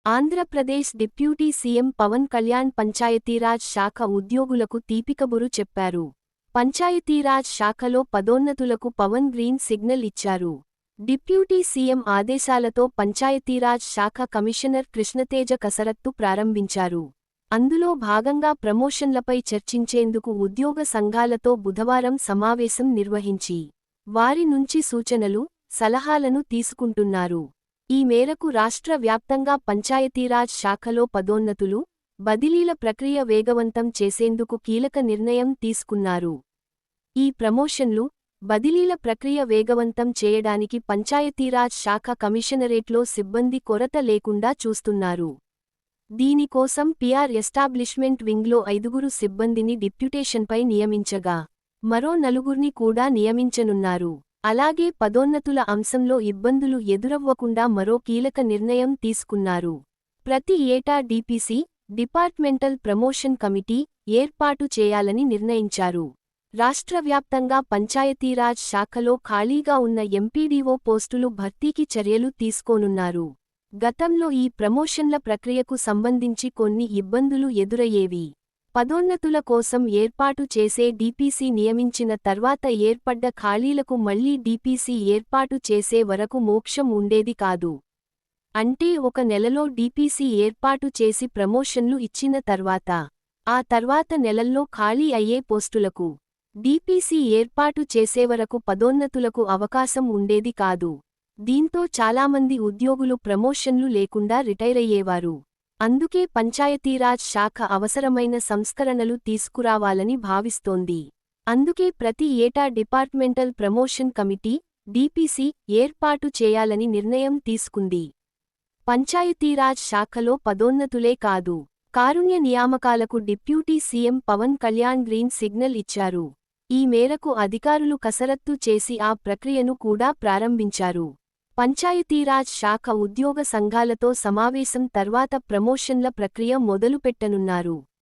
Andhra Pradesh deputy CM Pawan Kalyan Panchayati Raj శాఖ ఉద్యోగులకు తీపికబురు చెప్పారు. పంచాయతీరాజ్ శాఖలో పదోన్నతులకు పవన్ గ్రీన్ సిగ్నల్ ఇచ్చారు. డిప్యూటీ సీఎం ఆదేశాలతో పంచాయతీరాజ్ శాఖ కమిషనర్ కృష్ణతేజ కసరత్తు ప్రారంభించారు. అందులో భాగంగా ప్రమోషన్లపై చర్చించేందుకు ఉద్యోగ సంఘాలతో బుధవారం సమావేశం నిర్వహించి వారి నుంచి సూచనలు, సలహాలను తీసుకుంటున్నారు. ఈ మేరకు రాష్ట్ర వ్యాప్తంగా పంచాయతీరాజ్ శాఖలో పదోన్నతులు, బదిలీల ప్రక్రియ వేగవంతం చేసేందుకు కీలక నిర్ణయం తీసుకున్నారు. ఈ ప్రమోషన్లు, బదిలీల ప్రక్రియ వేగవంతం చేయడానికి పంచాయతీరాజ్ శాఖ కమిషనరేట్లో సిబ్బంది కొరత లేకుండా చూస్తున్నారు. దీనికోసం పిఆర్ ఎస్టాబ్లిష్మెంట్ వింగ్లో 5 సిబ్బందిని డిప్యుటేషన్పై నియమించగా, మరో 4 కూడా నియమించనున్నారు. అలాగే పదోన్నతుల అంశంలో ఇబ్బందులు ఎదురవ్వకుండా మరో కీలక నిర్ణయం తీసుకున్నారు. ప్రతి ఏటా డీపీసీ, డిపార్ట్మెంటల్ ప్రమోషన్ కమిటీ ఏర్పాటు చేయాలని నిర్ణయించారు. రాష్ట్రవ్యాప్తంగా పంచాయతీరాజ్ శాఖలో ఖాళీగా ఉన్న ఎంపీడీఓ పోస్టులు భర్తీకి చర్యలు తీసుకోనున్నారు. గతంలో ఈ ప్రమోషన్ల ప్రక్రియకు సంబంధించి కొన్ని ఇబ్బందులు ఎదురయ్యేవి. పదోన్నతుల కోసం ఏర్పాటు చేసే డీపీసీ నియమించిన తర్వాత ఏర్పడ్డ ఖాళీలకు మళ్లీ డీపీసీ ఏర్పాటు చేసే వరకు మోక్షం ఉండేది కాదు. అంటే 1 నెలలో డీపీసీ ఏర్పాటు చేసి ప్రమోషన్లు ఇచ్చిన తర్వాత, ఆ తర్వాత నెలల్లో ఖాళీ అయ్యే పోస్టులకు డీపీసీ ఏర్పాటు చేసేవరకు పదోన్నతులకు అవకాశం ఉండేది కాదు. దీంతో చాలామంది ఉద్యోగులు ప్రమోషన్లు లేకుండా రిటైరయ్యేవారు. అందుకే పంచాయతీరాజ్ శాఖ అవసరమైన సంస్కరణలు తీసుకురావాలని భావిస్తోంది. అందుకే ప్రతి ఏటా డిపార్ట్మెంటల్ ప్రమోషన్ కమిటీ, డీపీసీ ఏర్పాటు చేయాలని నిర్ణయం తీసుకుంది. పంచాయతీరాజ్ శాఖలో పదోన్నతులే కాదు, కారుణ్య నియామకాలకు deputy CM Pawan Kalyan green signal ఇచ్చారు. ఈ మేరకు అధికారులు కసరత్తు చేసి ఆ ప్రక్రియను కూడా ప్రారంభించారు. పంచాయతీరాజ్ శాఖ ఉద్యోగ సంఘాలతో సమావేశం తర్వాత ప్రమోషన్ల ప్రక్రియ మొదలుపెట్టనున్నారు.